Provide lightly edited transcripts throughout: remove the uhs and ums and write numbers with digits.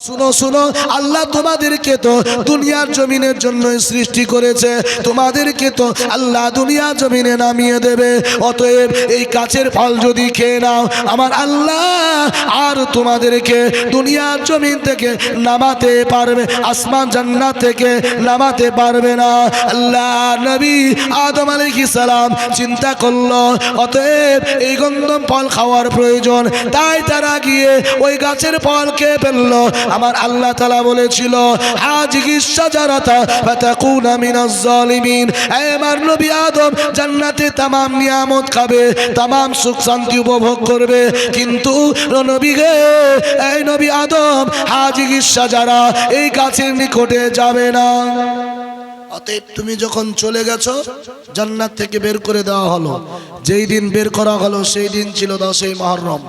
শুনো শুনো, আল্লাহ তোমাদেরকে তো দুনিয়ার জমিনের জন্য সৃষ্টি করেছে, তোমাদেরকে তো আল্লাহ দুনিয়ার জমিনে নামিয়ে দেবে। অতএব এই গাছের ফল যদি খেয়ে নাও, আমার আল্লাহ আর তোমাদেরকে দুনিয়ার জমিন থেকে নামাতে পারবে, আসমান জান্নাত থেকে নামাতে পারবে না। আল্লাহ নবী আদম আলাইহিস সালাম চিন্তা করলো অতএব এই গন্ধম ফল খাওয়ার প্রয়োজন, তাই তারা গিয়ে ওই গাছের ফল খেয়ে ফেললো। আমার আল্লাহ তাআলা বলেছিল হাযিহিস শাজারাতা ফাতাকুনা মিনাজ জালিমিন, হে আমার নবী আদম জান্নাতে तमाम নিয়ামত খাবে, तमाम সুখ শান্তি উপভোগ করবে, কিন্তু নবী গে, এই নবী আদম হাযিহিস শাজারা এই গাছের নিকটে যাবে না। অতএব তুমি যখন চলে গেছো জান্নাত থেকে বের করে দেওয়া হলো, যেই দিন বের করা হলো সেই দিন ছিল 10ই মুহররম।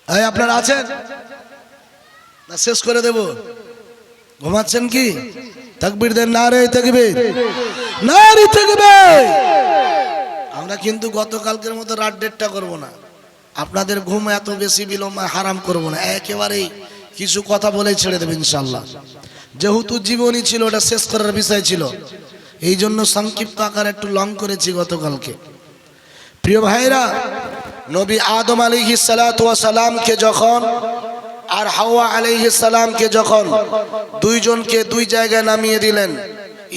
এই আপনারা আছেন না? শেষ করে দেব? ঘুমাচ্ছেন কি? তাকবীর দেন, নারে তাকবীর, নারে তাকবীর। আমরা কিন্তু গতকালকের মতো রাত 1:30টা করব না, আপনাদের ঘুম এত বেশি বিলম্ব হারাম করব না, একেবারেই কিছু কথা বলে ছেড়ে দেব ইনশাআল্লাহ। যেহেতু জীবনী ছিল, ওটা শেষ করার বিষয় ছিল, এই জন্য সংক্ষিপ্ত আকারে একটু লং করেছি গতকালকে। প্রিয় ভাইরা, নবী আদম আলাইহিস সালাতু ওয়াস সালামকে যখন আর হাওয়া আলাইহিস সালামকে যখন দুইজনকে দুই জায়গায় নামিয়ে দিলেন,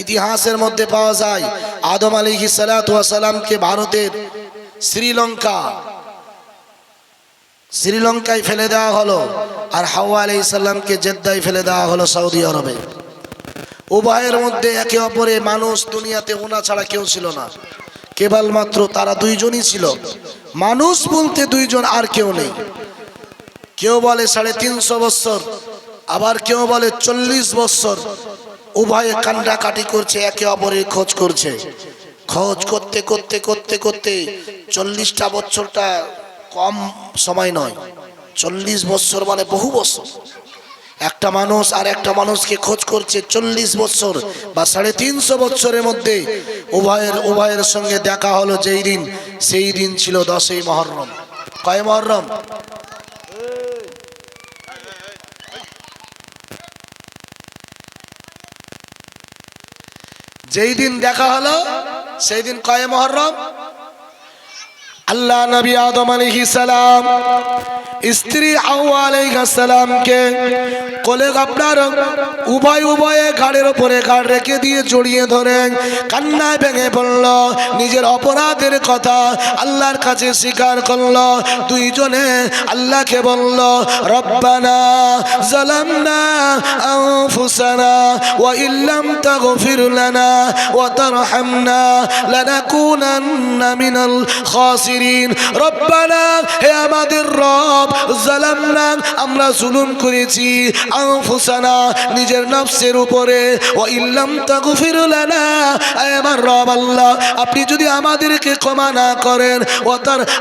ইতিহাসের মধ্যে পাওয়া যায় আদম আলাইহিস সালাতু ওয়াস সালামকে ভারতের শ্রীলঙ্কায় ফেলে দেওয়া হলো, আর হাওয়া আলাইহিস সালামকে জেদ্দায় ফেলে দেওয়া হলো সৌদি আরবে। উভয়ের মধ্যে একে অপরে মানুষ দুনিয়াতে ওনা ছাড়া কেউ ছিল না, কেবলমাত্র তারা দুইজনই ছিল। মানুষ বলতে দুইজন, আর কেউ নেই। কেউ বলে 350 বছর, আবার কেউ বলে 40 বছর। উভয়ে কান্নাকাটি করছে, একে অপরের খোঁজ করছে। খোঁজ করতে করতে করতে করতে 40টা বছরটা কম সময় নয়, 40 বছর মানে বহু বছর। একটা মানুষ আর একটা মানুষকে খোঁজ করছে 40 বছর বা 350 বছরের মধ্যে উভয়ের সঙ্গে দেখা হলো যেই দিন, সেই দিন ছিল 10ই মুহররম। কয় মুহররম? যেই দিন দেখা হলো সেই দিন কয় মুহররম? আল্লাহ নবী আদম আলাইহিস সালাম স্ত্রী হাওয়া আলাইহিস সালামকে কোলে আপনার উভয়ে ঘাড়ের উপরে ঘাড় রেখে দিয়ে জড়িয়ে ধরে কান্নায় ভেঙে পড়ল। নিজের অপরাধের কথা আল্লাহর কাছে স্বীকার করল। দুইজনে আল্লাহকে বলল রব্বানা যালামনা আনফুসানা ওয়া ইল্লাম তাগফির লানা ওয়া তারহামনা লানাকুনান্না মিনাল খাসিরিন। রব্বানা, হে আমাদের রব, যালামনা, আমরা জুলুম করেছি, আনফুসানা, নিজের নফসের উপরে, ওয়া ইল্লাম তাগফির লানা, হে আমার রব আল্লাহ, আপনি যদি আমাদেরকে ক্ষমা না করেন,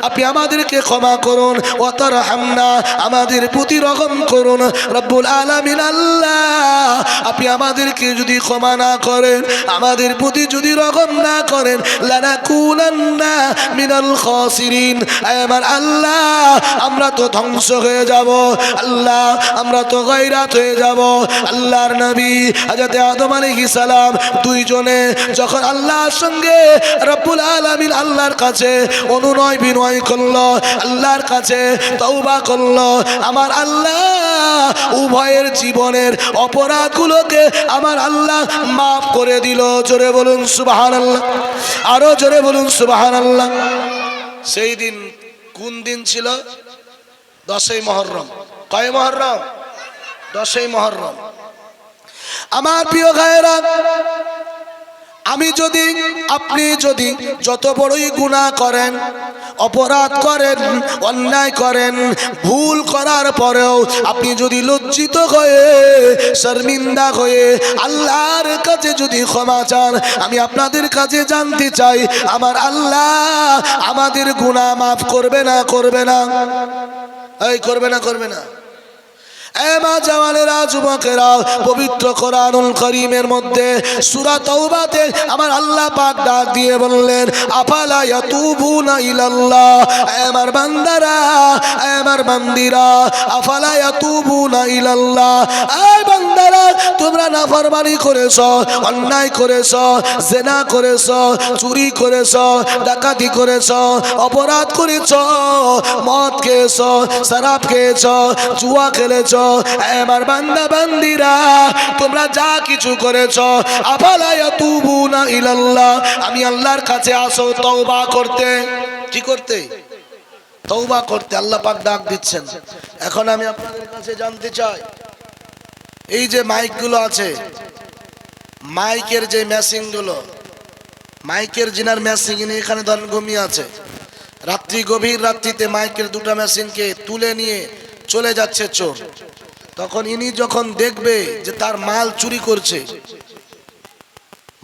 আপনি আমাদেরকে ক্ষমা করুন, ওয়া তারহামনা, আমাদের প্রতি রহম করুন। রব্বুল আলামিন আল্লাহ, আপনি আমাদেরকে যদি ক্ষমা না করেন, আমাদের প্রতি যদি রহম না করেন, লানাকুনান্না মিনাল খাসিরিন, আমার আল্লাহ, আমরা তো ধ্বংস হয়ে যাব, আল্লাহ আমরা তো গায়রাত হয়ে যাব। আল্লাহর নবী হযরত আদম আলাইহিস সালাম দুইজনে যখন আল্লাহর সঙ্গে রব্বুল আলামিন আল্লাহর কাছে অনুনয় বিনয় করলো, আল্লাহর কাছে তওবা করলো, আমার আল্লাহ উভয়ের জীবনের অপরাধগুলোকে আমার আল্লাহ মাফ করে দিল। জোরে বলুন সুবহানাল্লাহ, আরো জোরে বলুন সুবহানাল্লাহ। সেই দিন কোন দিন ছিল? 10ই মুহররম। কয় মুহররম? 10ই মুহররম। আমার প্রিয় ভাইরা, আপনি যদি যত বড়ই গুনাহ করেন, অপরাধ করেন, অন্যায় করেন, ভুল করার পরেও আপনি যদি লজ্জিত হয়ে শর্মিন্দা হয়ে আল্লাহর কাছে যদি ক্ষমা চান, আমি আপনাদের কাছে জানতে চাই আমার আল্লাহ আমাদের গুনাহ মাফ করবে না? করবে না? এই করবে না? করবে না? এ মা জামালেরা যুবকেরা, পবিত্র কোরআনুল কারীমের মধ্যে সূরা তাওবাতে আমার আল্লাহ পাক ডাক দিয়ে বললেন, আফালা ইয়াতুবুনা ইলাল্লাহ, আমার বান্দারা, আমার বান্দিরা, আফালা ইয়াতুবুনা ইলাল্লাহ, এই বান্দারা তোমরা নাফরমানি করেছো, অন্যায় করেছো, জিনা করেছো, চুরি করেছো, ডাকাতি করেছো, অপরাধ করেছো, মদ খেয়েছো, শরাব খেয়েছো, জুয়া খেলেছো, আমার বান্দা বান্দিরা তোমরা যা কিছু করেছো, আফালা ইয়াতুবুনা ইলাল্লাহ, আমি আল্লাহর কাছে আসো তওবা করতে। কি করতে? তওবা করতে। আল্লাহ পাক ডাক দিচ্ছেন। এখন আমি আপনাদের কাছে জানতে চাই, এই যে মাইকগুলো আছে, মাইকের যে মেশিনগুলো, মাইকের জিনার মেশিন এখানে ধরেন ঘুমিয়ে আছে, রাত্রি গভীর রাত্রিতে মাইকের দুটো মেশিনকে তুলে নিয়ে চলে যাচ্ছে চোর, তখন ইনি যখন দেখবে যে তার মাল চুরি করছে,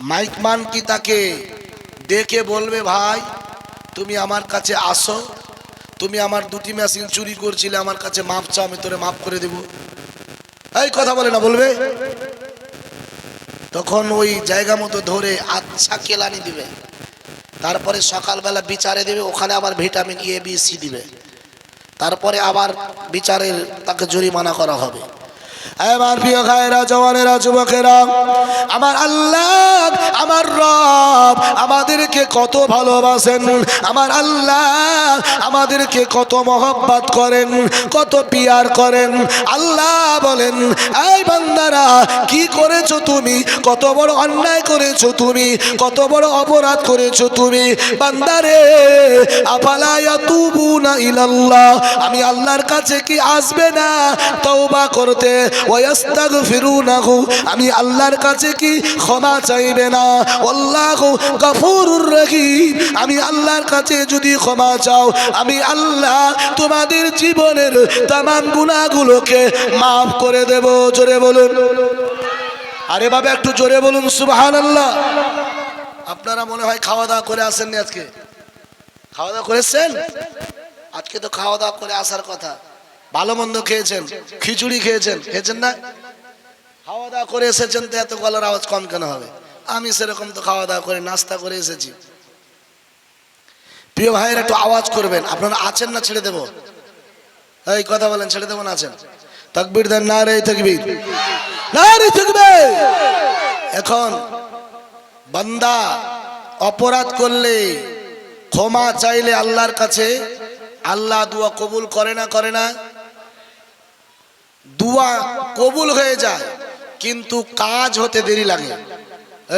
মাইকমান কি তাকে ডেকে বলবে, ভাই তুমি আমার কাছে আসো, তুমি আমার দুটি মেশিন চুরি করছিলে, আমার কাছে মাপ চাও, আমি তোরে মাফ করে দেব? এই কথা বলে না, বলবে? তখন ওই জায়গা মতো ধরে আচ্ছা কেলানি দিবে, তারপরে সকালবেলা বিচারে দেবে, ওখানে আবার ভিটামিন এ বি সি দিবে, তারপরে আবার বিচারের তাকে জরিমানা করা হবে। আমার প্রিয় ভাইরা, জওয়ানেরা, যুবকেরা, আমার আল্লাহ, আমার রব আমাদেরকে কত ভালোবাসেন, আমার আল্লাহ আমাদেরকে কত মহব্বত করেন, কত পিয়ার করেন। আল্লাহ বলেন, এই বান্দারা কি করেছো তুমি, কত বড় অন্যায় করেছো তুমি, কত বড় অপরাধ করেছো তুমি, বান্দারে আফালা ইয়াতুবুনা ইলাল্লাহ, আমি আল্লাহর কাছে কি আসবে না তওবা করতে, ওয়াস্তাগফিরুনাহু, আমি আল্লাহর কাছে কি ক্ষমা চাইবে না, আল্লাহু গফুরুর রহিম, আমি আল্লাহর কাছে যদি ক্ষমা চাও, আমি আল্লাহ তোমাদের জীবনের तमाम গুনাহগুলোকে maaf করে দেব। জোরে বলুন, আরে বাবা একটু জোরে বলুন সুবহানাল্লাহ। আপনারা মনে হয় খাওয়া দাওয়া করে আসেননি আজকে? খাওয়া দাওয়া করেছেন? আজকে তো খাওয়া দাওয়া করে আসার কথা, ভালো মন্দ খেয়েছেন, খিচুড়ি খেয়েছেন, খেয়েছেন না? খাওয়া দাওয়া করে এসেছেন তো এত গলার আওয়াজ কম কেন হবে? আমি সেরকম তো খাওয়া দাওয়া করে নাস্তা করে এসেছি। প্রিয় ভাইয়ের একটু আওয়াজ করবেন। আপনারা আছেন না ছেড়ে দেব? এই কথা বলেন, ছেড়ে দেব না আছেন? তাকবীর দেন, নারে তাকবীর, নারে তাকবীর। এখন বান্দা অপরাধ করলে ক্ষমা চাইলে আল্লাহর কাছে, আল্লাহ দোয়া কবুল করে না? করে না? দোয়া কবুল হয়ে যায় কিন্তু কাজ হতে দেরি লাগে।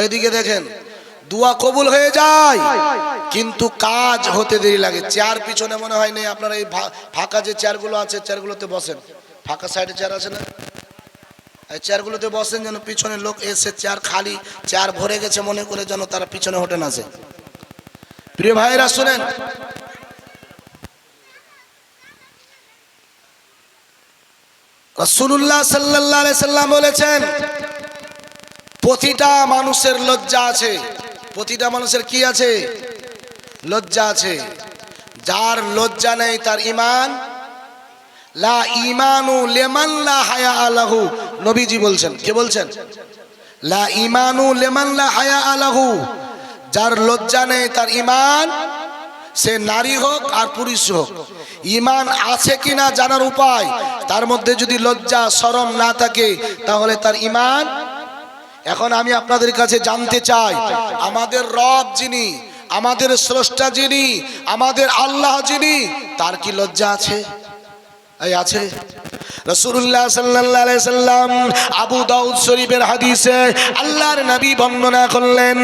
এইদিকে দেখেন, দোয়া কবুল হয়ে যায় কিন্তু কাজ হতে দেরি লাগে। চেয়ার পিছনে মনে হয় নেই, আপনারা এই ফাঁকা যে চেয়ারগুলো আছে চেয়ারগুলোতে বসেন, ফাঁকা সাইডে চেয়ার আছে না, এই চেয়ারগুলোতে বসেন, যেন পিছনে লোক এসে চেয়ার খালি, চেয়ার ভরে গেছে মনে করে যেন তারা পিছনে হটে না যায়। প্রিয় ভাইরা শুনেন, রাসূলুল্লাহ সাল্লাল্লাহু আলাইহি সাল্লাম বলেছেন, প্রতিটা মানুষের লজ্জা আছে। প্রতিটা মানুষের কি আছে? লজ্জা আছে। যার লজ্জা নেই তার ঈমান, লা ঈমানু লিমান লা হায়া আলাহু, নবীজি বলছেন। কে বলছেন? লা ঈমানু লিমান লা হায়া আলাহু, যার লজ্জা নেই তার ঈমান, সে নারী হোক আর পুরুষ হোক, ঈমান আছে কিনা জানার উপায়, তার মধ্যে যদি লজ্জা শরম না থাকে তাহলে তার ঈমান। এখন আমি আপনাদের কাছে জানতে চাই, আমাদের রব যিনি, আমাদের স্রষ্টা যিনি, আমাদের আল্লাহ যিনি, তার কি লজ্জা আছে? এই আছে। রাসূলুল্লাহ সাল্লাল্লাহু আলাইহি সাল্লাম আবু দাউদ শরীফের হাদিসে আল্লাহর নবী বর্ণনা করলেন,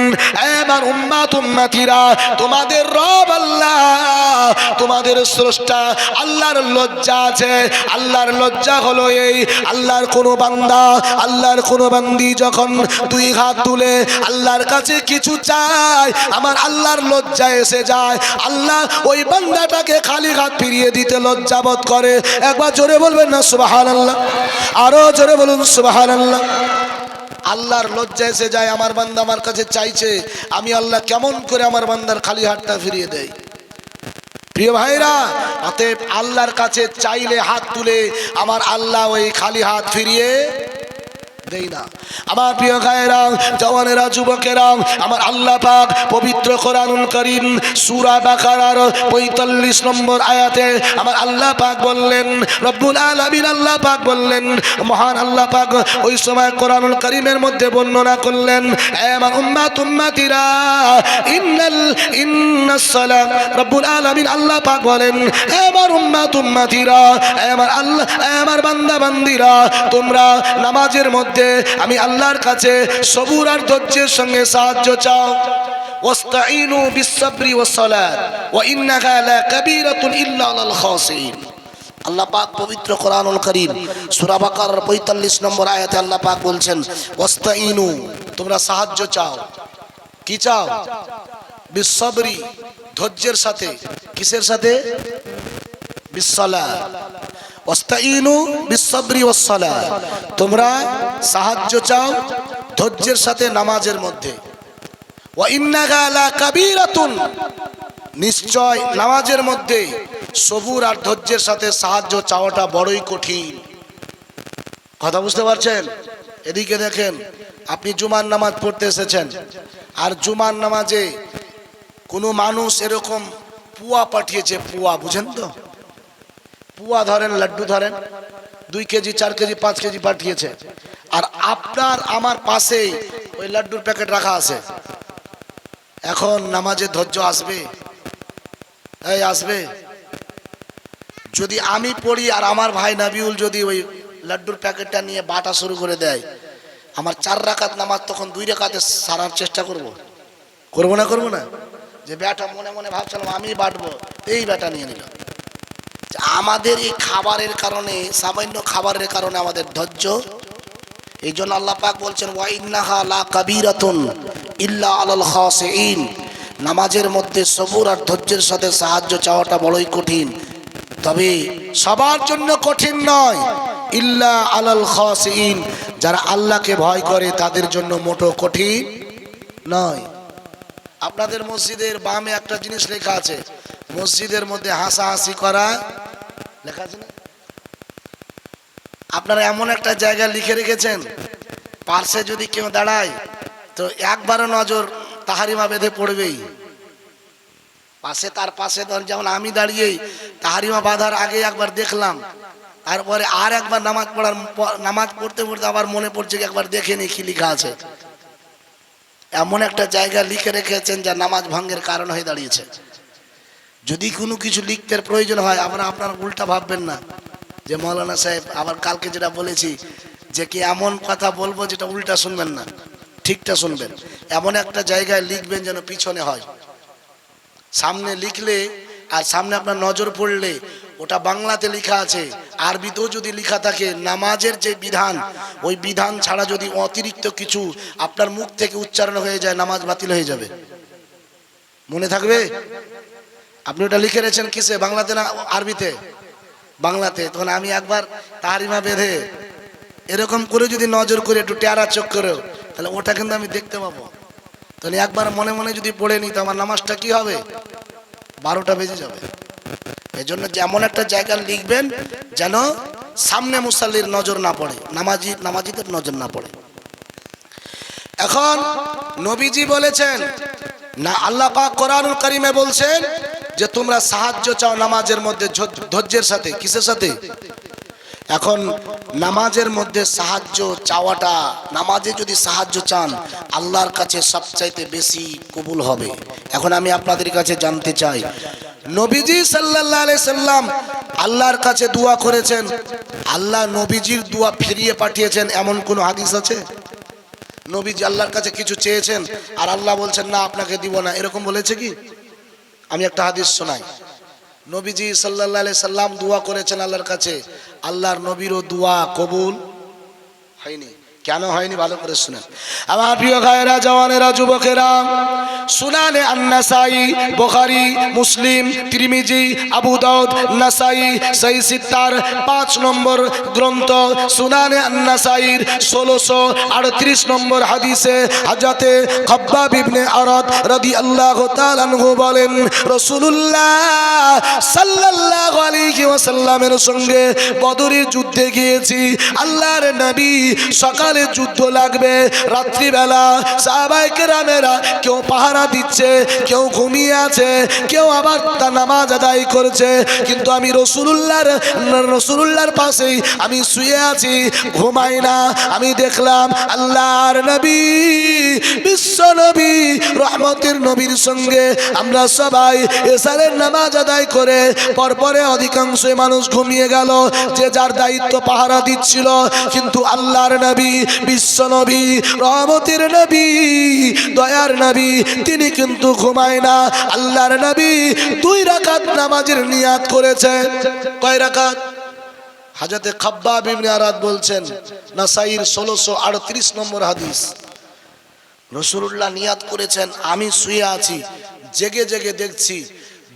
আমার উম্মত উম্মতিরা, তোমাদের রব আল্লাহ, তোমাদের স্রষ্টা আল্লাহর লজ্জা আছে। আল্লাহর লজ্জা হলো এই, আল্লাহর কোনো বান্দা, আল্লাহর কোনো বান্দি যখন দুই হাত তুলে আল্লাহর কাছে কিছু চায়, আমার আল্লাহর লজ্জা এসে যায়, আল্লাহ ওই বান্দাটাকে খালি হাত ফিরিয়ে দিতে লজ্জাবোধ করে। একবার জোরে বলবেন না সুবহানাল্লাহ? আরো জোরে বলুন সুবহানাল্লাহ। আল্লাহর লজ্জা এসে যায়, আমার বান্দা আমার কাছে চাইছে, আমি আল্লাহ কেমন করে আমার বান্দার খালি হাতটা ফিরিয়ে দেই। প্রিয় ভাইরা, অতএব আল্লাহর কাছে চাইলে হাত তুলে আমার আল্লাহ ওই খালি হাত ফিরিয়ে দেই না। আমার প্রিয় ভাইয়েরা, জওয়ানেরা, যুবকেরা, আমার আল্লাহ পাক পবিত্র কোরআনুল কারীম সূরা বাকারার 45 নম্বর আয়াতে আমার আল্লাহ পাক বললেন, রব্বুল আলামিন আল্লাহ পাক বললেন, মহান আল্লাহ পাক ওই সময় কোরআনুল কারীমের মধ্যে বর্ণনা করলেন, এ আমার উম্মত উম্মতিরা, ইন্নাস সালাত, রব্বুল আলামিন আল্লাহ পাক বলেন, এ আমার উম্মত উম্মতিরা, এ আমার আল্লাহ, এ আমার বান্দা বান্দিরা, তোমরা নামাজের মধ্যে আমি আল্লাহর কাছে সবুর আর ধৈর্যের সঙ্গে সাহায্য চাও। ওয়াস্তাইনু বিস-সাবরি ওয়াস-সালাত ওয়া ইন্নাহা লাকাবীরাতুন ইল্লা আলাল খাশিঈন। আল্লাহ পাক পবিত্র কোরআনুল কারীম সূরা বাকারার 45 নম্বর আয়াতে আল্লাহ পাক বলছেন, ওয়াস্তাইনু, তোমরা সাহায্য চাও। কি চাও? বিস-সাবরি, ধৈর্যের সাথে। কিসের সাথে? বিস-সালাত। ওয়াস্তাইনু বিস-সাবরি ওয়াস-সালাত, তোমরা সাহায্য চাও ধৈর্যের সাথে নামাজের মধ্যে। ওয়া ইন্নাহা লাকাবীরাতুন, নিশ্চয় নামাজের মধ্যে সবুর আর ধৈর্যের সাথে সাহায্য চাওয়াটা বড়ই কঠিন। কথা বুঝতে পারছেন? এদিকে দেখেন, আপনি জুমার নামাজ পড়তে এসেছেন, আর জুমার নামাজে কোনো মানুষ এরকম পুয়া পাঠিয়েছে, পুয়া, বুঝেন তো? পুয়া ধরেন, লাড্ডু ধরেন, 2 কেজি 4 কেজি 5 কেজি পাঠিয়েছে, আর আপনার আমার পাশেই ওই লাড্ডুর প্যাকেট রাখা আছে। এখন নামাজে ধৈর্য আসবে? এই আসবে? যদি আমি পড়ি আর আমার ভাই নাবিউল যদি ওই লাড্ডুর প্যাকেটটা নিয়ে বাটা শুরু করে দেয়, আমার 4 রাকাত নামাজ তখন 2 রাকাতে সারার চেষ্টা করব না? করব না? যে ব্যাটা মনে মনে ভাবছিলাম আমি বাটবো, এই ব্যাটা নিয়ে নিল। আমাদের এই খাবারের কারণে, সামান্য খাবারের কারণে আমাদের ধৈর্য, এই জন্য আল্লাহ পাক বলছেন, ওয়া ইন্নাহা লাকাবীরাতুন ইল্লা আলাল খাশিঈন, নামাজের মধ্যে সবুর আর ধৈর্যের সাথে সাহায্য চাওয়াটা বড়ই কঠিন। তবে সবার জন্য কঠিন নয়, ইল্লা আলাল খাশিঈন, যারা আল্লাহকে ভয় করে তাদের জন্য মোটো কঠিন নয়। আপনাদের মসজিদের বামে একটা জিনিস লেখা আছে, মসজিদের মধ্যে হাসাহাসি করা লেখা আছে না? আপনারা এমন একটা জায়গা লিখে রেখেছেন, পার্শ্বে যদি কেউ দাঁড়ায় তো একবারও নজর তাহারিমা বেঁধে পড়বেই। পাশে, তার পাশে ধর, যেমন আমি দাঁড়িয়েই তাহারিমা বাঁধার আগে একবার দেখলাম, তারপরে আর একবার নামাজ পড়তে পড়তে আবার মনে পড়ছে কি একবার দেখে নি কি লেখা আছে। এমন একটা জায়গা লিখে রেখেছেন যা নামাজ ভঙ্গের কারণ হয়ে দাঁড়িয়েছে। যদি কোনো কিছু লিখতে প্রয়োজন হয়, আপনার উল্টা ভাববেন না যে মৌলানা সাহেব আবার কালকে যেটা বলেছি যে কি এমন কথা বলবো যেটা উল্টা শুনবেন না, ঠিকটা শুনবেন। এমন একটা জায়গায় লিখবেন যেন পিছনে হয়। সামনে লিখলে আর সামনে আপনার নজর পড়লে ওটা বাংলাতে লেখা আছে, আরবিতেও যদি লেখা থাকে, নামাজের যে বিধান, ওই বিধান ছাড়া যদি অতিরিক্ত কিছু আপনার মুখ থেকে উচ্চারণ হয়ে যায়, নামাজ বাতিল হয়ে যাবে। মনে থাকবে? আপনি ওটা লিখে রেখেছেন কিসে, বাংলাতে না আরবিতে? বাংলাতে। তখন আমি একবার তাহারিমা বেঁধে এরকম করে যদি নজর করে একটু টেরা চোখ করেও, তাহলে ওটা কিন্তু আমি দেখতে পাবো। তাহলে একবার মনে মনে যদি পড়ে নিই তো আমার নামাজটা কি হবে? 12টা বেজে যাবে। এই জন্য যেমন একটা জায়গা লিখবেন যেন সামনে মুসাল্লির নজর না পড়ে, নামাজিদের নজর না পড়ে। এখন নবীজি বলেছেন না, আল্লাহ পাক কোরআনুল কারীমে বলছেন যে তোমরা সাহায্য চাও নামাজের মধ্যে ধৈর্যের সাথে। কিসের সাথে? এখন নামাজের মধ্যে সাহায্য চাওয়াটা, নামাজে যদি সাহায্য চান আল্লাহর কাছে সবচাইতে বেশি কবুল হবে। এখন আমি আপনাদের কাছে জানতে চাই, নবীজি সাল্লাল্লাহু আলাইহি সাল্লাম আল্লাহর কাছে দোয়া করেছেন, আল্লাহ নবীজির দোয়া ফিরিয়ে পাঠিয়েছেন এমন কোন হাদিস আছে? নবীজি আল্লাহর কাছে কিছু চেয়েছেন আর আল্লাহ বলছেন না আপনাকে দিব না, এরকম বলেছে কি? আমি একটা হাদিস শোনাই। নবীজি সাল্লাল্লাহু আলাইহি সাল্লাম দোয়া করেছেন আল্লাহর কাছে, আল্লাহর নবীরও দোয়া কবুল হয়নি। কেন হয়নি ভালো করে শুনেন। আমার প্রিয় ভাইয়েরা, জওয়ানেরা, যুবকেরা, সুনানে আন-নাসাই, বুখারী, মুসলিম, তিরমিজি, আবু দাউদ, নাসাই, সহিহ সিত্তার 5 নম্বর গ্রন্থ সুনানে আন-নাসাইর 1638 নম্বর হাদিসে হযরতে খাব্বাব ইবনে আরাদ রাদিয়াল্লাহু তাআলা আনহু বলেন, রাসূলুল্লাহ সাল্লাল্লাহু আলাইহি ওয়াসাল্লামের সঙ্গে বদরের যুদ্ধে গিয়েছি। আল্লাহর নবী সকাল সকালে যুদ্ধ লাগবে, রাত্রিবেলা সাহাবায়ে কেরামেরা কেউ পাহারা দিচ্ছে, কেউ ঘুমিয়ে আছে, কেউ আবার তার নামাজ আদায় করছে, কিন্তু আমি রসুলুল্লাহর পাশেই আমি শুয়ে আছি, ঘুমাই না। আমি দেখলাম আল্লাহর নবী, বিশ্ব নবী, রহমতের নবীর সঙ্গে আমরা সবাই এশারের নামাজ আদায় করে পরপরে অধিকাংশ মানুষ ঘুমিয়ে গেল, যে যার দায়িত্ব পাহারা দিচ্ছিল। কিন্তু আল্লাহর নবী, বিশ্ব নবী, রহমতের নবী, দয়ার নবী, তিনি কিন্তু ঘুমায় না। আল্লাহর নবী 2 রাকাত নামাজের নিয়াত করেছে। কয় রাকাত? হযরতে খাব্বাব ইবনে আরাদ বলছেন, নাসাইর 1638 নম্বর হাদিস, রাসূলুল্লাহ নিয়াত করেছেন, আমি শুয়ে আছি, জেগে জেগে দেখছি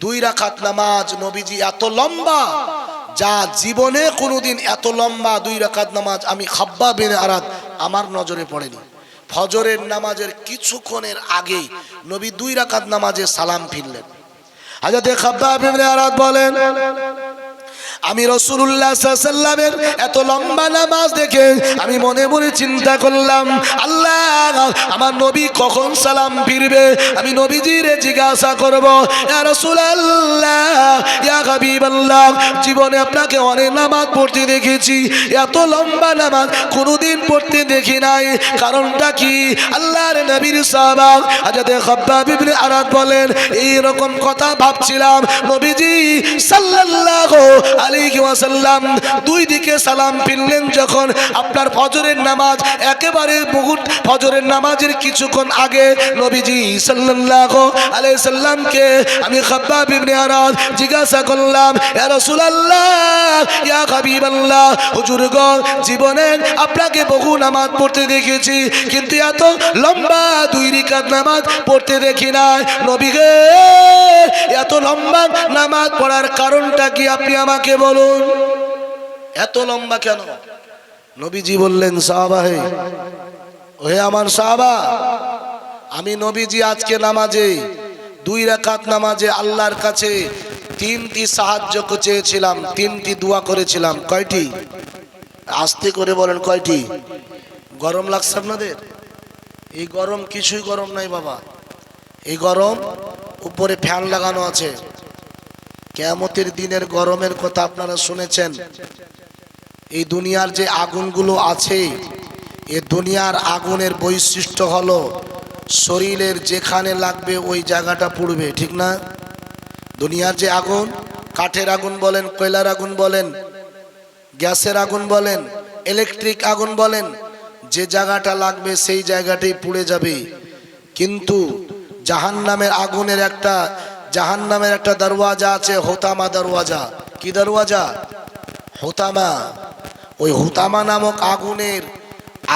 2 রাকাত নামাজ নবীজি এত লম্বা, যা জীবনে কোনোদিন এত লম্বা 2 রাকাত নামাজ আমি খাব্বাব ইবনে আরাদ আমার নজরে পড়েনি। ফজরের নামাজের কিছুক্ষণের আগেই নবী 2 রাকাত নামাজে সালাম ফিরলেন। হযরতে খাব্বাব ইবনে আরাদ বলেন, আমি রাসূলুল্লাহ সাল্লাল্লাহু আলাইহি ওয়াসাল্লামের এত লম্বা নামাজ দেখে আমি মনে মনে চিন্তা করলাম, আল্লাহ আমার নবী কখন সালাম ফিরবে? আমি নবীজিরে জিজ্ঞাসা করব, ইয়া রাসূলুল্লাহ, ইয়া হাবিবাল্লাহ, জীবনে আপনাকে অনেক নামাজ পড়তে দেখেছি, এত লম্বা নামাজ কোনোদিন পড়তে দেখি নাই, কারণটা কি? আল্লাহর নবীর সাহাবা হযরতে খাব্বাব ইবনে আরাদ বলেন, এই রকম কথা ভাবছিলাম, নবীজি সাল্লাল্লাহু আলাইহি ওয়াসাল্লাম 2 দিকে সালাম ফিরলেন যখন, আপনার ফজরের নামাজ একেবারে মুহূর্ত ফজরের নামাজের কিছুক্ষণ আগে নবীজি সাল্লাল্লাহু আলাইহি সাল্লামকে আমি খাব্বাব ইবনে আরাদ জিজ্ঞাসা করলাম, ইয়া রাসূলুল্লাহ, ইয়া হাবিবাল্লাহ, হুজুর গো, জীবনে আপনাকে বহু নামাজ পড়তে দেখেছি, কিন্তু এত লম্বা 2 রাকাত নামাজ পড়তে দেখি না। নবী গে, এত লম্বা নামাজ পড়ার কারণটা কি আপনি আমাকে বলুন, এত লম্বা কেন? নবীজি বললেন, সাহাবা হে, ওহে আমার সাহাবা, আমি নবীজি আজকে নামাজে 2 রাকাত নামাজে আল্লাহর কাছে 3টি সাহায্য চেয়েছিলাম, 3টি দোয়া করেছিলাম। কয়টি? আস্তে করে বলেন, কয়টি? গরম লাগছে আপনাদের? এই গরম কিছুই গরম নাই বাবা, এই গরম উপরে ফ্যান লাগানো আছে। কিয়ামতের দিনের গরমের কথা আপনারা শুনেছেন। এই দুনিয়ার যে আগুনগুলো আছে, এই দুনিয়ার আগুনের বৈশিষ্ট্য হলো শরীরের যেখানে লাগবে ওই জায়গাটা পুড়বে, ঠিক না? দুনিয়ার যে আগুন, কাঠের আগুন বলেন, কয়লার আগুন বলেন, গ্যাসের আগুন বলেন, ইলেকট্রিক আগুন বলেন, যে জায়গাটা লাগবে সেই জায়গাটাই পুড়ে যাবে। কিন্তু জাহান্নামের আগুনের একটা দরওয়াজা আছে, হোতামা দরওয়াজা। কি দরওয়াজা? হোতামা। ওই হোতামা নামক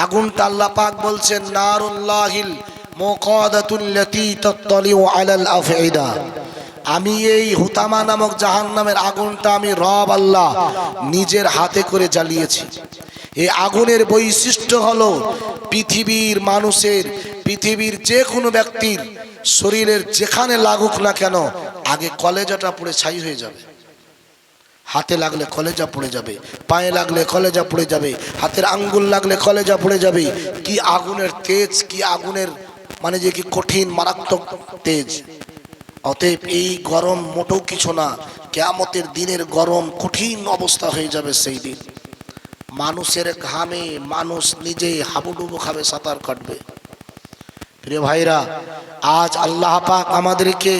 আগুনটা আল্লাহ পাক বলছেন, নারুল্লাহিল মুকাদাতুল লাতী তাত্তালিউ আলাল আফঈদা। আমি এই হোতামা নামক জাহান্নামের আগুনটা আমি রব আল্লাহ নিজের হাতে করে জ্বালিয়েছি। এই আগুনের বৈশিষ্ট্য হলো পৃথিবীর মানুষের, পৃথিবীর যে কোনো ব্যক্তির শরীরের যেখানে লাগুক না কেন, আগে কলেজাটা পুড়ে ছাই হয়ে যাবে। হাতে লাগলে কলেজা পুড়ে যাবে, পায়ে লাগলে কলেজা পুড়ে যাবে, হাতের আঙ্গুল লাগলে কলেজা পুড়ে যাবে। কি আগুনের তেজ, কি আগুনের মানে যে কি কঠিন মারাত্মক তেজ। অতএব এই গরম মোটেও কিছু না, কিয়ামতের দিনের গরম কঠিন অবস্থা হয়ে যাবে। সেই দিন মানুষের ঘামে মানুষ নিজে হাবুডুবু খাবে, সাঁতার কাটবে। প্রিয় ভাইরা, আজ আল্লাহ পাক আমাদেরকে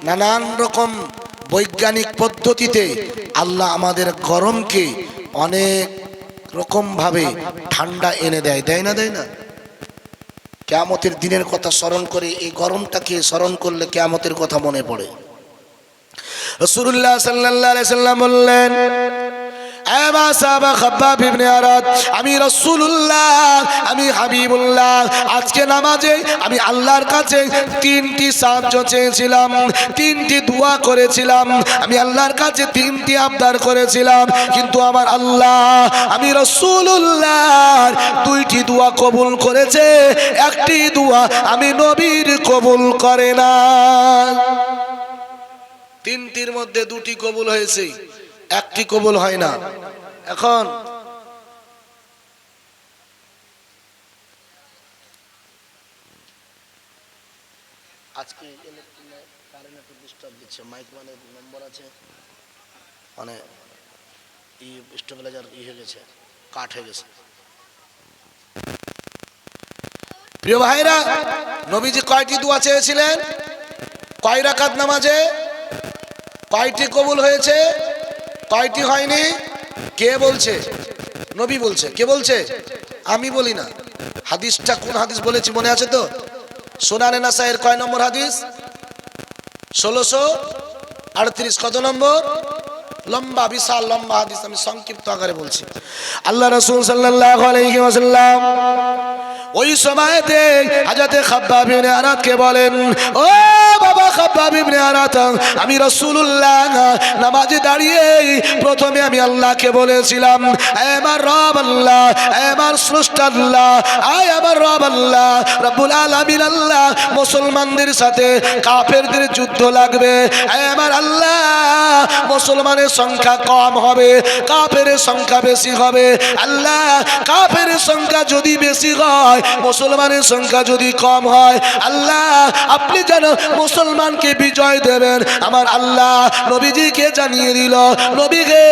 নানান রকম বৈজ্ঞানিক পদ্ধতিতে আল্লাহ আমাদের গরমকে অনেক রকম ভাবে ঠান্ডা এনে দেয়, দেয় না? দেয় না? কিয়ামতের দিনের কথা স্মরণ করে, এই গরমটাকে স্মরণ করলে কিয়ামতের কথা মনে পড়ে। রাসূলুল্লাহ সাল্লাল্লাহু আলাইহি সাল্লাম বললেন, খাব্বাব ইবনে আরাদ, আমি রাসূলুল্লাহ, আমি হাবিবুল্লাহ, আজকে নামাজে আমি আল্লাহর কাছে 3টি সাহায্য চেয়েছিলাম, 3টি দোয়া করেছিলাম, আমি আল্লাহর কাছে 3টি আবদার করেছিলাম, কিন্তু আমার আল্লাহ আমি রাসূলুল্লাহ 2টি দোয়া কবুল করেছে, 1টি দোয়া আমি নবীর কবুল করে না। 3টির মধ্যে 2টি কবুল হয়েছে, 1টি কবুল হয় না। এখন আজকে কারেন্ট একটু ডিস্টার্ব দিচ্ছে, মাইক মানে নম্বর আছে মানে স্টেবিলাইজার হয়ে গেছে, কাট হয়ে গেছে। প্রিয় ভাইরা, নবীজি কয়টি দোয়া চেয়েছিলেন? কয় রাকাত নামাজে? কয়টি কবুল হয়েছে? কয়টি হয়নি? কে বলছে? নবী বলছে। কে বলছে? আমি বলি না। হাদিসটা কোন হাদিস বলেছি মনে আছে তো? সুনানে নাসাইয়ের কয় নম্বর হাদিস? 1638। কত নম্বর? লম্বা, বিশাল লম্বা হাদিস, আমি সংক্ষিপ্ত আকারে বলছি। আল্লাহ রাসূল সাল্লাল্লাহু আলাইহি ওয়াসাল্লাম ওই সময়তে হযরত খাব্বাব ইবনে আরাতকে বলেন, ও বাবা খাব্বাব ইবনে আরাত, আমি রাসূলুল্লাহ নামাজে দাঁড়িয়ে প্রথমে আমি আল্লাহকে বলেছিলাম, হে আমার রব আল্লাহ, হে আমার স্রষ্টা আল্লাহ, হে আমার রব আল্লাহ রব্বুল আলামিন আল্লাহ, মুসলমানদের সাথে কাফেরদের যুদ্ধ লাগবে। হে আমার আল্লাহ, মুসলমানের সংখ্যা কম হবে, কাফেরের সংখ্যা বেশি হবে। আল্লাহ, কাফেরের সংখ্যা যদি বেশি হয়, মুসলমানের সংখ্যা যদি কম হয়, আল্লাহ আপনি যেন মুসলমানকে বিজয় দেবেন। আমার আল্লাহ নবীজিকে জানিয়ে দিল, নবীকে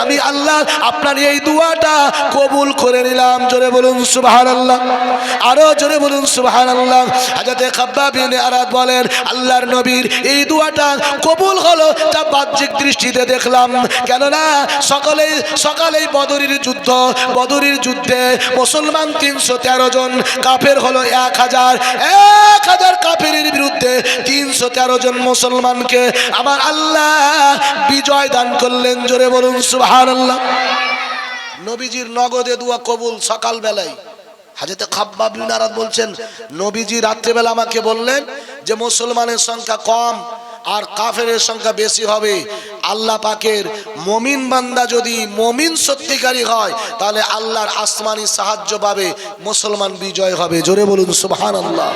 আমি আল্লাহ আপনার এই দোয়াটা কবুল করে নিলাম। জোরে বলুন সুবহানাল্লাহ, আরো জোরে বলুন সুবহানাল্লাহ। হযরত খাব্বাব ইবনে আরাত বলেন, আল্লাহর নবীর এই দোয়াটা কবুল হলো তা বাহ্যিক দৃষ্টিতে দেখলাম। কেননা সকালেই বদরের যুদ্ধে মুসলমান 313 জন, কাফের হলো 1000 কাফেরের বিরুদ্ধে 313 জন মুসলমানকে আমার আল্লাহ বিজয় দান করলেন। জোরে বলুন সুবহানাল্লাহ। নবীজির নগদে দোয়া কবুল সকাল বেলায়। হযরত খাব্বাব ইবনে আরাত বলছেন, নবীজি রাত্রেবেলা আমাকে বললেন যে মুসলমানের সংখ্যা কম আর কাফেরের সংখ্যা বেশি হবে। আল্লাহ পাকের মুমিন বান্দা যদি মুমিন সত্যিকারী হয়, তাহলে আল্লাহর আসমানি সাহায্য পাবে, মুসলমান বিজয় হবে। জোরে বলুন সুবহানাল্লাহ।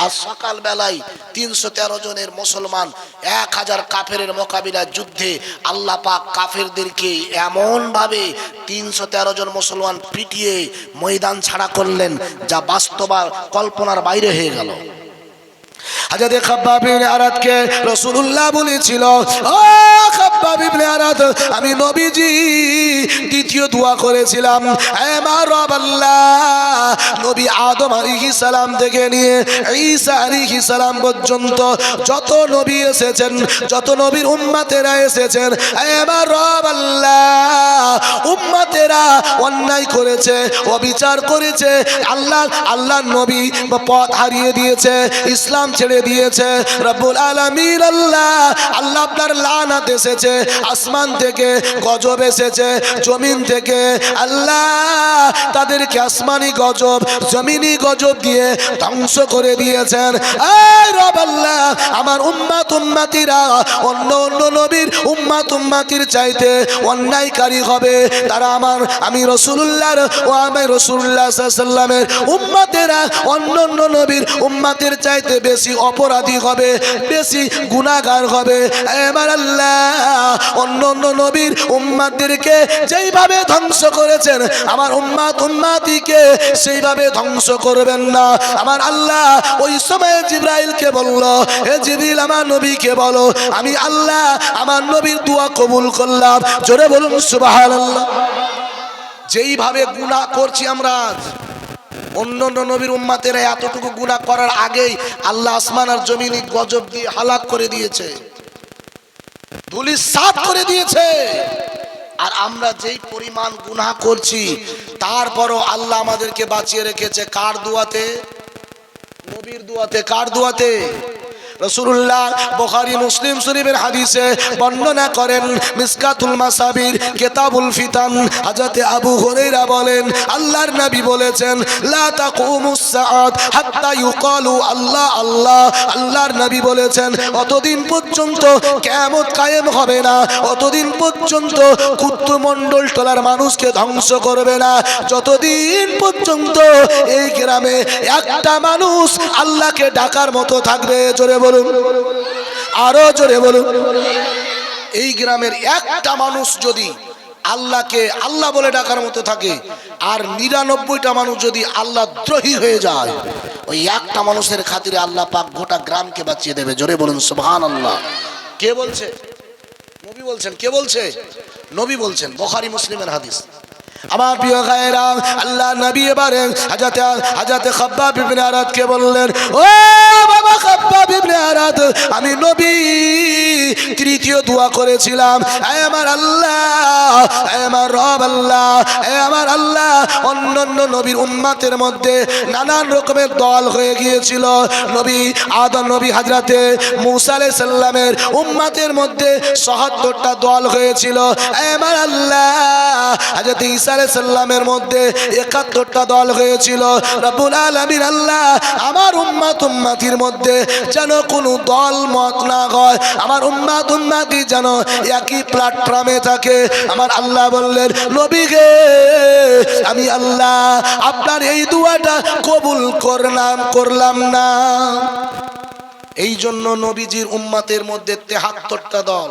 আর সকাল বেলায় 313 জনের মুসলমান 1000 কাফেরের মোকাবিলায় যুদ্ধে আল্লাহ পাক কাফেরদেরকে এমন ভাবে 313 জন মুসলমান পিটিয়ে ময়দান ছাড়া করলেন, যা বাস্তব কল্পনার বাইরে হয়ে গেল। হযরত খাব্বাব ইবনে আরাতকে রাসূলুল্লাহ বলেছিল, ও খাব্বাব ইবনে আরাত, আমি নবীজি দ্বিতীয় দোয়া করেছিলাম, হে আমার রব আল্লাহ, নবী আদম আলাইহিস সালাম থেকে নিয়ে ঈসা আলাইহিস সালাম পর্যন্ত যত নবী এসেছেন, যত নবীর উম্মতেরা এসেছেন, হে আমার রব আল্লাহ, উম্মতেরা অন্যায় করেছে, অবিচার করেছে, আল্লাহর নবী পথ হারিয়ে দিয়েছে, ইসলাম ছেড়ে দিয়েছে। রব্বুল আলামিন আল্লাহ আপনার লানত এসেছে, আসমান থেকে গজব এসেছে, জমিন থেকে আল্লাহ তাদেরকে আসমানি গজব, জমিনি গজব দিয়ে ধ্বংস করে দিয়েছেন। এই রব আল্লাহ, আমার উম্মতিরা অন্য নবীর উম্মতির চাইতে অন্যায়কারী হবে। তারা আমি রাসূলুল্লাহর ও আমি রাসূলুল্লাহ সাল্লাল্লাহু আলাইহি ওয়াসাল্লামের উম্মতেরা অন্য নবীর উম্মতের চাইতে বেশি অপরাধী হবে, বেশি গুনাহগার হবে। আমার আল্লাহ অন্য নবীর উম্মতদেরকে যেইভাবে ধ্বংস করেছেন, আমার উম্মতিকে সেইভাবে ধ্বংস করবেন না। আমার আল্লাহ ওই সময় জিবরাইলকে বলল, হে জিবরিল, আমার নবীকে বলো, আমি আল্লাহ আমার নবীর দোয়া কবুল করলাম। জোরে বলুন সুবহানাল্লাহ। যেইভাবে গুনাহ করছি আমরা, অন্য নবীর উম্মতেরা এতটুকু গুনাহ করার আগেই আল্লাহ আসমান আর জমিনে গজব দিয়ে হালাক করে দিয়েছে, ধুলিসাৎ করে দিয়েছে। আর আমরা যেই পরিমাণ গুনাহ করছি, তারপরও আল্লাহ আমাদেরকে বাঁচিয়ে রেখেছে। কার দুয়াতে? নবীর দুয়াতে। কার দুয়াতে? রাসূলুল্লাহ বুখারী মুসলিম শরীফের হাদিসে বর্ণনা করেন, মিসকাতুল মাসাবির কিতাবুল ফিতান, হযরত আবু হুরায়রা বলেন, আল্লাহর নবী বলেছেন, লা তাকুমুস সাআত হাত্তা ইউকালু আল্লাহ আল্লাহ। আল্লাহর নবী বলেছেন, অতদিন পর্যন্ত কিয়ামত কায়েম হবে না, অতদিন পর্যন্ত কুতুমণ্ডল টলার মানুষকে ধ্বংস করবে না, যতদিন পর্যন্ত এই গ্রামে একটা মানুষ আল্লাহকে ডাকার মতো থাকবে। জোরে বলুন, আরো জোরে বলুন। এই গ্রামের একটা মানুষ যদি আল্লাহকে আল্লাহ বলে ডাকার মতো থাকে, আর 99টা মানুষ যদি আল্লাহ দ্রোহী হয়ে যায়, ওই একটা মানুষের খাতিরে আল্লাহ পাক গোটা গ্রামকে বাঁচিয়ে দেবে। জোরে বলুন সুবহানাল্লাহ। কে বলছে? নবী বলছেন। কে বলছে? নবী বলছেন। বুখারী মুসলিমের হাদিস। আমার প্রিয় ভাইরা, আল্লাহ নবী এবারে হাজরাতে খাব্বাব ইবনে আরাদ কে বললেন, ও বাবা খাব্বাব ইবনে আরাদ, আমি নবী তৃতীয় দোয়া করেছিলাম, হে আমার আল্লাহ, হে আমার রব আল্লাহ, হে আমার আল্লাহ, অন্যান্য নবীর উম্মতের মধ্যে নানান রকমের দল হয়ে গিয়েছিল। নবী আদম, নবী হযরতে মূসা আলাইহিস সালামের উম্মতের মধ্যে ৭৭টা দল হয়েছিল। হে আমার আল্লাহ, হযরত ঈসা আলাইহিস সালামের মধ্যে ৭১টা দল হয়েছিল। রব্বুল আলামিন আল্লাহ, আমার উম্মতির মধ্যে যেন কোনো দল মত না হয়, আমার উম্মতি যেন একই প্ল্যাটফর্মে থাকে। আমার আল্লাহ বললেন, নবী গে, আমি আল্লাহ আপনার এই দুয়াটা কবুল করলাম না। এই জন্য নবীজির উম্মতের মধ্যে ৭৩টা দল।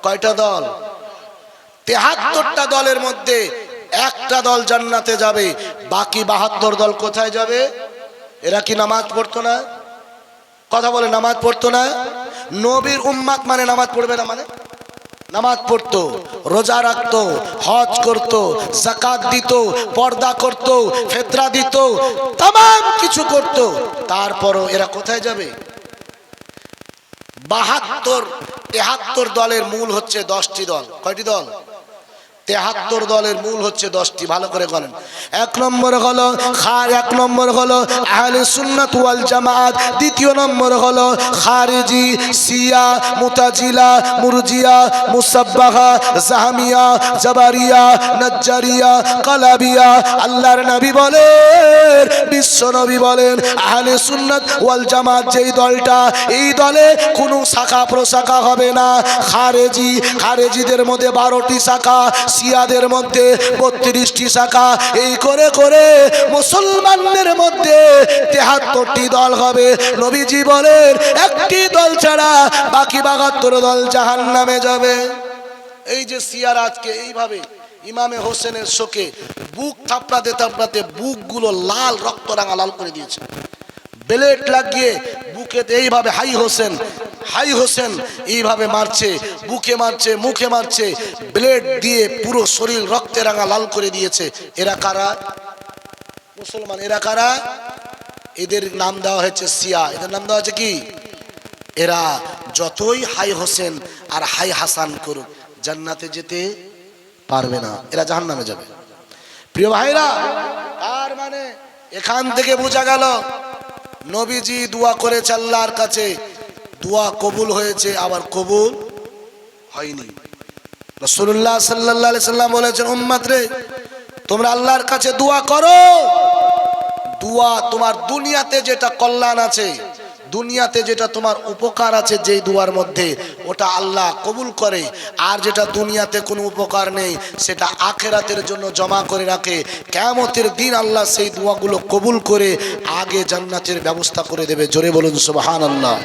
কয়টা দল? ৭৩টা দলের মধ্যে একটা দল জান্নাতে যাবে, বাকি ৭২ দল কোথায় যাবে? এরা কি নামাজ পড়তো না? কথা বলে, নামাজ পড়তো না? নবীর উম্মত মানে নামাজ পড়বে না? মানে নামাজ পড়তো, রোজা রাখতো, হজ করতো, যাকাত দিত, পর্দা করতো, ফিতরা দিত, तमाम কিছু করতো। তারপরও এরা কোথায় যাবে? ৭২ দলের মূল হচ্ছে 10টি দল। কয়টি দল? ৭৩ দলের মূল হচ্ছে 10টি। ভালো করে বলেন। এক নম্বর হলো আহলে সুন্নাত ওয়াল জামাত। দ্বিতীয় নম্বর হলো খারিজি, শিয়া, মুতাজিলা, মুরজিয়া, মুসাব্বাহা, জাহমিয়া, জাবারিয়া, নাজ্জারিয়া, কালাবিয়া। আল্লাহর নবী বলেন, বিশ্ব নবী বলেন, আহলে সুন্নাত ওয়াল জামাত যেই দলটা, এই দলে কোনো শাখা প্রশাখা হবে না। খারেজিদের মধ্যে 12টি শাখা, শিয়াদের মধ্যে 32টি শাখা, এই করে করে মুসলমানদের মধ্যে 73টি দল হবে। নবীজি বলেন, একটি দল ছাড়া বাকি 72 দল জাহান্নামে যাবে। এই যে শিয়ারা আজকে এইভাবে ইমামে হোসেনের শোকে বুক থাপড়াতে থাপড়াতে বুকগুলো লাল, রক্ত রাঙা লাল করে দিয়েছে। ব্লেড লাগিয়ে বুকেতে এইভাবে হাই হোসেন এইভাবে মারছে, বুকে মারছে, মুখে মারছে, ব্লেড দিয়ে পুরো শরীর রক্তে রাঙা লাল করে দিয়েছে। এরা কারা? মুসলমান। এরা কারা? এদের নাম দেওয়া হয়েছে শিয়া। এদের নাম দেওয়া হয়েছে কি? এরা যতই হাই হোসেন আর হাই হাসান করুক, জান্নাতে যেতে পারবে না, এরা জাহান্নামে যাবে। প্রিয় ভাইরা, তার মানে এখান থেকে বোঝা গেল নবীজি দোয়া করেছে আল্লাহর কাছে, দোয়া কবুল হয়েছে, আবার কবুল হয়নি। রাসূলুল্লাহ সাল্লাল্লাহু আলাইহি সাল্লাম বলেছেন, উম্মত রে, তোমরা আল্লাহর কাছে দোয়া করো। দোয়া তোমার দুনিয়াতে যেটা কল্যাণ আছে, দুনিয়াতে যেটা তোমার উপকার আছে, যেই দুয়ার মধ্যে, ওটা আল্লাহ কবুল করে। আর যেটা দুনিয়াতে কোনো উপকার নেই, সেটা আখেরাতের জন্য জমা করে রাখে। কিয়ামতের দিন আল্লাহ সেই দোয়াগুলো কবুল করে আগে জান্নাতের ব্যবস্থা করে দেবে। জোরে বলুন সুবহানাল্লাহ।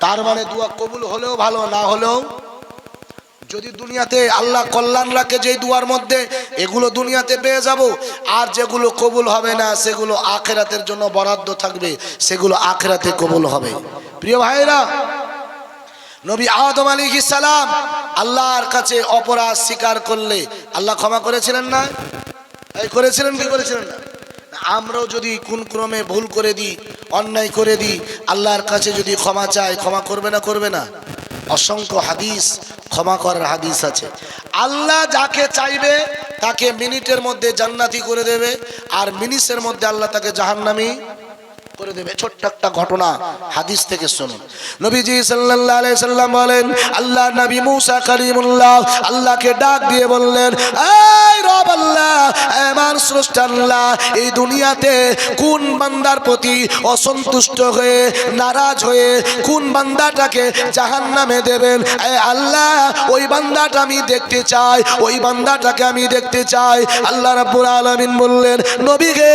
তার মানে দোয়া কবুল হলেও ভালো, না হলেও, যদি দুনিয়াতে আল্লাহ কল্যাণ রাখে যেই দুয়ার মধ্যে, এগুলো দুনিয়াতে পেয়ে যাব। আর যেগুলো কবুল হবে না, সেগুলো আখেরাতের জন্য বরাদ্দ থাকবে, সেগুলো আখেরাতে কবুল হবে। প্রিয় ভাইরা, নবী আদম আলাইহিস সালাম আল্লাহর কাছে অপরাধ স্বীকার করলে আল্লাহ ক্ষমা করেছিলেন না? এই করেছিলেন কি করেছিলেন না? আমরাও যদি কোন ক্রমে ভুল করে দিই, অন্যায় করে দিই, আল্লাহর কাছে যদি ক্ষমা চাই, ক্ষমা করবে না? করবে না? অসংখ্য হাদিস ক্ষমা করার হাদিস আছে। আল্লাহ যাকে চাইবে তাকে মিনিটের মধ্যে জান্নাতি করে দেবে, আর মিনিটের মধ্যে আল্লাহ তাকে জাহান্নামী করে দেবে। ছোট্ট একটা ঘটনা হাদিস থেকে শুনুন। নবীজি সাল্লাল্লাহু আলাইহি সাল্লাম বলেন, আল্লাহ নবী মুসা কালিমুল্লাহ আল্লাহকে ডাক দিয়ে বললেন, এই রব আল্লাহ, আমার স্রষ্টা আল্লাহ, এই দুনিয়াতে কোন বান্দার প্রতি অসন্তুষ্ট হয়ে, নারাজ হয়ে, কোন বান্দাটাকে জাহান্নামে দেবেন? আল্লাহ, ওই বান্দাটা আমি দেখতে চাই, ওই বান্দাটাকে আমি দেখতে চাই। আল্লাহ রাব্বুল আলামিন বললেন, নবী গে,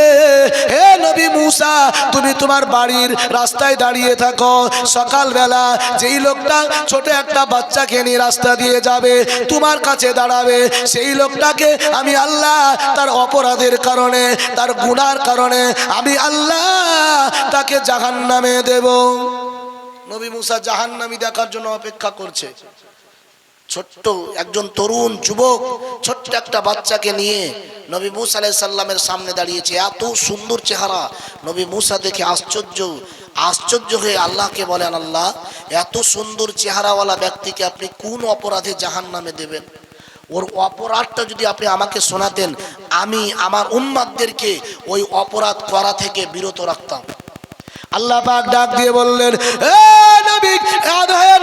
হে নবী মুসা, তুমি তুমি তোমার বাড়ির রাস্তায় দাঁড়িয়ে থাকো, সকালবেলা যেই লোকটা ছোট একটা বাচ্চাকে নিয়ে রাস্তা দিয়ে যাবে, তোমার কাছে দাঁড়াবে, সেই লোকটাকে আমি আল্লাহ তার অপরাধের কারণে, তার গুনার কারণে আমি আল্লাহ তাকে জাহান্নামে দেব। নবী মুসা জাহান্নামী দেখার জন্য অপেক্ষা করছে। ছোট্ট একজন তরুণ যুবক ছোট্ট একটা বাচ্চাকে নিয়ে নবী মুসা আলাইহিস সালামের সামনে দাঁড়িয়েছে। এত সুন্দর চেহারা, নবী মুসা দেখে আশ্চর্য হয়ে আল্লাহকে বলেন, আল্লাহ এত সুন্দর চেহারাওয়ালা ব্যক্তিকে আপনি কোন অপরাধে জাহান্নামে দেবেন? ওর অপরাধটা যদি আপনি আমাকে শোনাতেন, আমি আমার উম্মতদেরকে ওই অপরাধ করা থেকে বিরত রাখতাম। আল্লাহ পাক ডাক দিয়ে বললেন,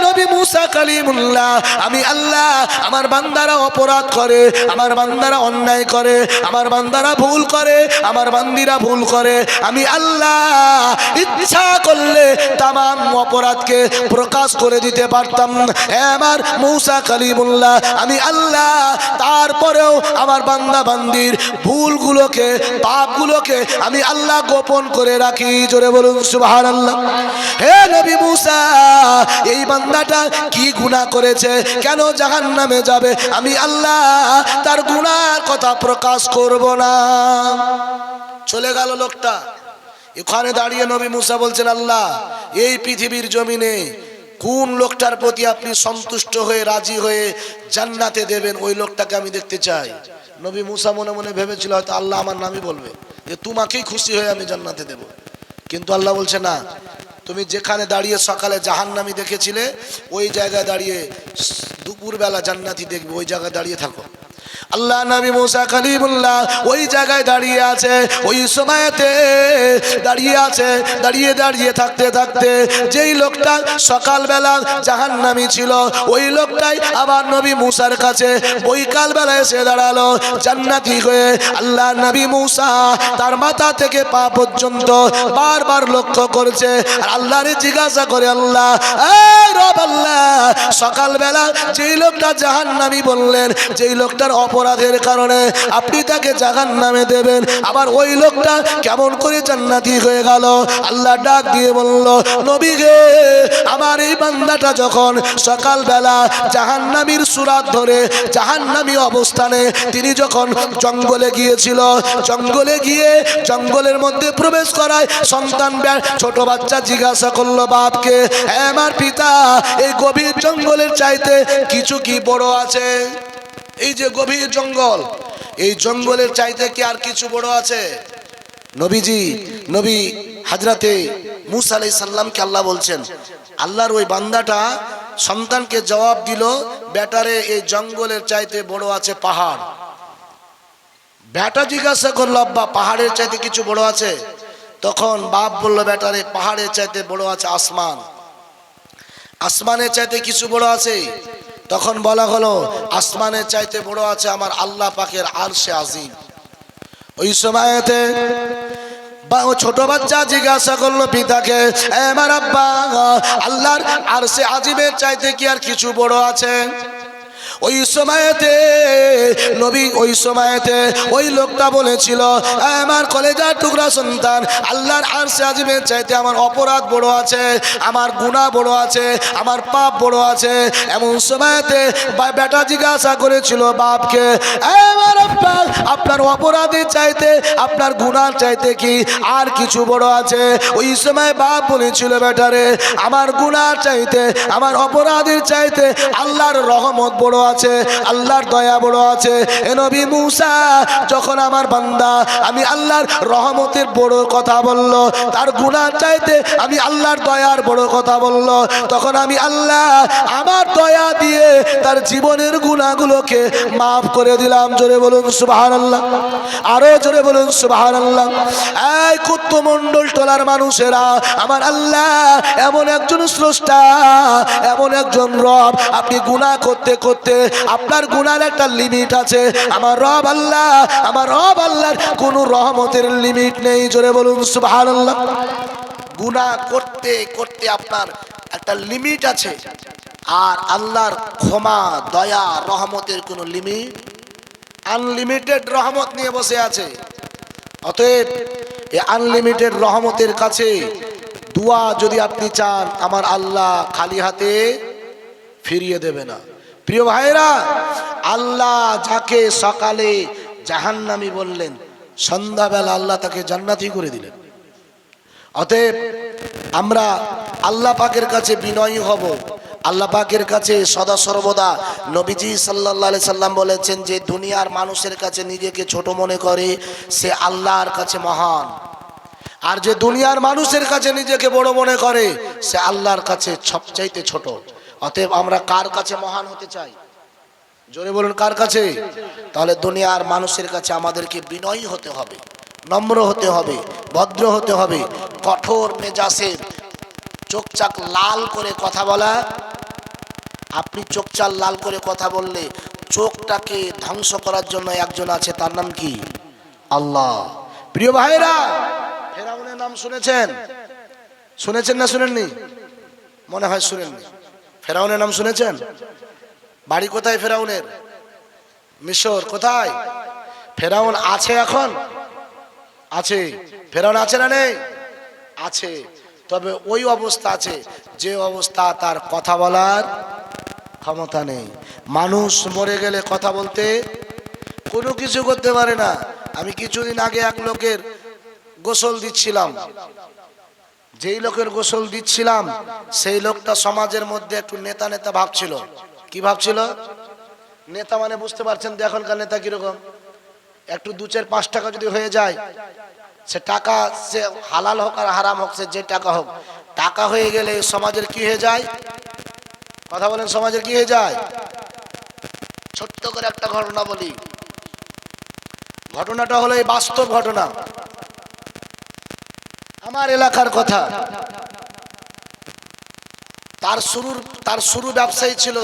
নবী মুসা কালিমুল্লাহ, আমি আল্লাহ আমার বান্দারা অপরাধ করে, আমার বান্দারা অন্যায় করে, আমার বান্দারা ভুল করে, আমার বান্দিরা ভুল করে, আমি আল্লাহ ইচ্ছা করলে তামাম অপরাধকে প্রকাশ করে দিতে পারতাম। আমার মুসা কালিমুল্লাহ, আমি আল্লাহ তারপরেও আমার বান্দা বান্দির ভুলগুলোকে, পাপগুলোকে আমি আল্লাহ গোপন করে রাখি। জোরে বলুন সুবহানাল্লাহ। হে নবী মুসা, এই বান্দাটা কি গুনাহ করেছে, কেন জাহান্নামে যাবে? আমি আল্লাহ তার গুনার কথা প্রকাশ করব না। চলে গেল লোকটা। এখানে দাঁড়িয়ে নবী মুসা বলছেন, আল্লাহ এই পৃথিবীর জমিনে কোন লোকটার প্রতি আপনি সন্তুষ্ট হয়ে রাজি হয়ে জান্নাতে দেবেন, ওই লোকটাকে আমি দেখতে চাই। নবী মুসা মনে মনে ভেবেছিল হয়তো আল্লাহ আমার নামই বলবে যে তোমাকেই খুশি হয়ে আমি জান্নাতে দেব, কিন্তু আল্লাহ বলছে না, তুমি যেখানে দাঁড়িয়ে সকালে জাহান্নামী দেখেছিলে ওই জায়গায় দাঁড়িয়ে দুপুরবেলা জান্নাতি দেখবে, ওই জায়গায় দাঁড়িয়ে থাকো। আল্লাহ নবী মুসা কালিমুল্লাহ ওই জায়গায় দাঁড়িয়ে আছে, ওই সময়তে দাঁড়িয়ে আছে। দাঁড়িয়ে থাকতে থাকতে যেই লোকটা সকালবেলা জাহান্নামী ছিল, ওই লোকটাই আবার নবী মুসার কাছে বৈকালবেলা এসে দাঁড়ালো জান্নাতি হয়ে। আল্লাহ নবী মুসা তার মাথা থেকে পা পর্যন্ত বারবার লক্ষ্য করছে আর আল্লাহরে জিজ্ঞাসা করে, আল্লাহ রব আল্লাহ, সকালবেলা যেই লোকটা জাহান্নামী বললেন, যেই লোকটার অপরাধের কারণে আপনি তাকে জাহান্নামে দেবেন, আবার ওই লোকটা কেমন করে জান্নাতি হয়ে গেল? আল্লাহ ডাক দিয়ে বলল, নবী গে, আমার এই বান্দাটা যখন সকালবেলা জাহান্নামীর সুরাত ধরে জাহান্নামী অবস্থানে তিনি যখন জঙ্গলে গিয়েছিল, জঙ্গলে গিয়ে জঙ্গলের মধ্যে প্রবেশ করায় সন্তান ছোট বাচ্চা জিজ্ঞাসা করলো বাপকে, আমার পিতা এই গভীর জঙ্গলের চাইতে কিছু কি বড় আছে? এই যে গভীর জঙ্গল, এই জঙ্গলের চাইতে কি আর কিছু বড় আছে? নবী হযরতে মুসা আলাইহিস সালামকে আল্লাহ বলছেন, আল্লাহর ওই বান্দাটা সন্তানকে জবাব দিল, বেটারে এই জঙ্গলের চাইতে বড় আছে পাহাড়। বেটা জিজ্ঞাসা করলো, আব্বা পাহাড়ের চাইতে কিছু বড় আছে? তখন বাপ বলল, বেটারে পাহাড়ের চাইতে বড় আছে আসমান, আসমানের চাইতে কিছু বড় আছে? তখন বলা হলো, আসমানের চাইতে বড় আছে আমার আল্লাহ পাকের আরশে আজিম। ওই সময়তে ছোট বাচ্চা জিজ্ঞাসা করলো পিতাকে, আমার আব্বা আল্লাহর আরশে আজিমের চাইতে কি আর কিছু বড় আছে? ওই সময়তে ওই লোকটা বলেছিল, আমার কলেজার টুকরা সন্তান, আল্লাহর আরশে আজিমের চাইতে আমার অপরাধ বড় আছে, আমার গুনাহ বড় আছে, আমার পাপ বড় আছে। এমন সময়তে বেটা জিজ্ঞাসা করেছিল বাপকে, আমার আব্বা আপনার অপরাধের চাইতে, আপনার গুনার চাইতে কি আর কিছু বড় আছে? ওই সময় বাপ বলেছিল, বেটারে আমার গুনার চাইতে, আমার অপরাধের চাইতে আল্লাহর রহমত বড় আছে, আল্লাহর দয়া বড় আছে। এ নবী মুসা যখন আমার বান্দা আমি আল্লাহর রহমতের বড় কথা বলল, তার গুনাহ চাইতে আমি আল্লাহর দয়ার বড় কথা বলল, তখন আমি আল্লাহ আমার দয়া দিয়ে তার জীবনের গুনাহগুলোকে মাফ করে দিলাম। জোরে বলুন সুবহানাল্লাহ, আরো জোরে বলুন সুবহানাল্লাহ। এই কুতুমণ্ডল টোলার মানুষেরা, আমার আল্লাহ এমন একজন স্রষ্টা, এমন একজন রব, আপনি গুনাহ করতে করতে আপনার গুনার একটা লিমিট আছে। আমার রব আল্লাহর কোন রহমতের লিমিট নেই। জোরে বলুন সুবহানাল্লাহ। গুনাহ করতে করতে আপনার একটা লিমিট আছে, আর আল্লাহর ক্ষমা, দয়া, রহমতের কোন লিমিট, আনলিমিটেড রহমত নিয়ে বসে আছে। অতএব এই আনলিমিটেড রহমতের কাছে দোয়া যদি আপনি চান, আমার আল্লাহ খালি হাতে ফিরিয়ে দেবে না। প্রিয় ভাইরা, আল্লাহ যাকে সকালে জাহান্নামী বললেন, সন্ধ্যাবেলা আল্লাহ তাকে জান্নাতি করে দিলেন। অতএব আমরা আল্লাহ পাকের কাছে বিনয়ী হব, আল্লাহ পাকের কাছে সদা সর্বদা। নবীজি সাল্লাল্লাহু আলাইহি সাল্লাম বলেছেন যে দুনিয়ার মানুষের কাছে নিজেকে ছোট মনে করে সে আল্লাহর কাছে মহান, আর যে দুনিয়ার মানুষের কাছে নিজেকে বড় মনে করে সে আল্লাহর কাছে সবচাইতে ছোট। অতএব আমরা কার কাছে মহান হতে চাই? জোরে বলুন, কার কাছে? তাহলে দুনিয়ার মানুষের কাছে আমাদেরকে বিনয়ী হতে হবে, নম্র হতে হবে, ভদ্র হতে হবে, কঠোর মেজাজে চোখ চাক লাল করে কথা বলা। আপনি চোখ চাল লাল করে কথা বললে চোখটাকে ধ্বংস করার জন্য একজন আছে, তার নাম কি? আল্লাহ। প্রিয় ভাইরা, ফেরাউনের নাম শুনেছেন? শুনেছেন না শুনেননি? মনে হয় শুনেননি। ফেরাউনের নাম শুনেছেন? বাড়ি কোথায় ফেরাউনের? মিশর। কোথায়? ফেরাউন আছে এখন? আছে। ফেরাউন আছে না নেই? আছে। তবে ওই অবস্থা আছে যে অবস্থা তার কথা বলার ক্ষমতা নেই। মানুষ মরে গেলে কথা বলতে কোনো কিছু করতে পারে না। আমি কিছুদিন আগে এক লোকের গোসল দিচ্ছিলাম, যেই লোকের গোসল দিচ্ছিলাম সেই লোকটা সমাজের মধ্যে একটু নেতা নেতা ভাবছিল। কি ভাবছিল? নেতা মানে বুঝতে পারছেন তো এখনকার নেতা কিরকম? একটু 2-4-5 টাকা যদি হয়ে যায়, সে টাকা সে হালাল হোক আর হারাম হোক, সে যে টাকা হোক, টাকা হয়ে গেলে সমাজের কি হয়ে যায়? কথা বলেন, সমাজের কি হয়ে যায়? ছোট্ট করে একটা ঘটনা বলি। ঘটনাটা হলো এই বাস্তব ঘটনা, আমার এলাকার কথা। তার শুরু ব্যবসায়ী ছিল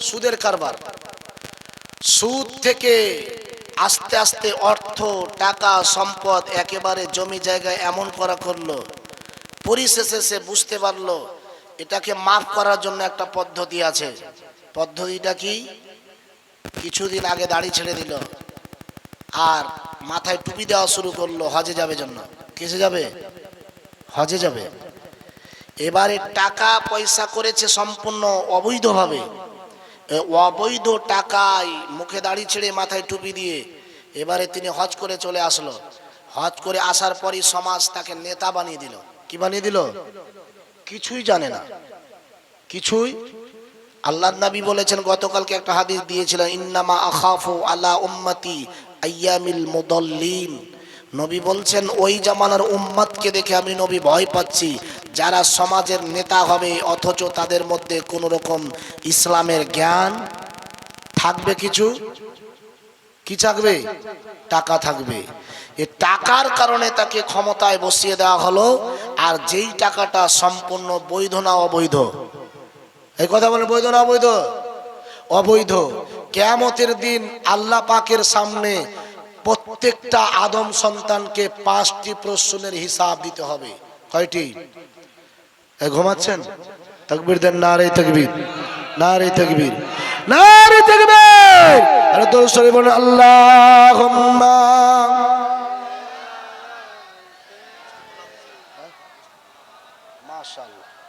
সুদের কারবার। সুদ থেকে আস্তে আস্তে অর্থ, টাকা, সম্পদ, একেবারে জমি জায়গায় এমন করা করলো, পরিশেষে সে বুঝতে পারলো এটাকে মাফ করার জন্য একটা পদ্ধতি আছে। পদ্ধতিটা কি? কিছুদিন আগে দাড়ি ছেড়ে দিল আর মাথায় টুপি দেওয়া শুরু করলো হজে যাবে জন্য। কিসে যাবে? হজে যাবে। এবারে টাকা পয়সা করেছে সম্পূর্ণ অবৈধভাবে। অবৈধ টাকায় মুখে দাড়ি ছেড়ে মাথায় টুপি দিয়ে এবারে তিনি হজ করে চলে আসলো। হজ করে আসার পরই সমাজ তাকে নেতা বানিয়ে দিল। কি বানিয়ে দিল? কিছুই জানে না, কিছুই। আল্লাহর নবী বলেছেন, গতকালকে একটা হাদিস দিয়েছিলেন, ইন্নামা আখাফু আলা উম্মতি আইয়ামিল মুদাল্লিন। নবী বলছেন ওই জামানার উম্মতকে দেখে আমি নবী ভয় পাচ্ছি, যারা সমাজের নেতা হবে অথচ তাদের মধ্যে কোনো রকম ইসলামের জ্ঞান থাকবে। কিছু কি থাকবে? টাকা থাকবে। এই টাকার কারণে তাকে ক্ষমতায় বসিয়ে দেওয়া হলো। আর যেই টাকাটা সম্পূর্ণ বৈধ না অবৈধ? এই কথা বলেন, বৈধ না অবৈধ? অবৈধ। কিয়ামতের দিন আল্লাহ পাকের সামনে প্রত্যেকটা আদম সন্তানকে 5টি প্রশ্নের হিসাব দিতে হবে। কয়টি? ঘুমাচ্ছেন? তাকবীর দেন, নারে তাকবীর, নারে তাকবীর, নারে তাকবীর। আরে দরুদ শরীফ বলেন, আল্লাহুম্মা। মাশাআল্লাহ।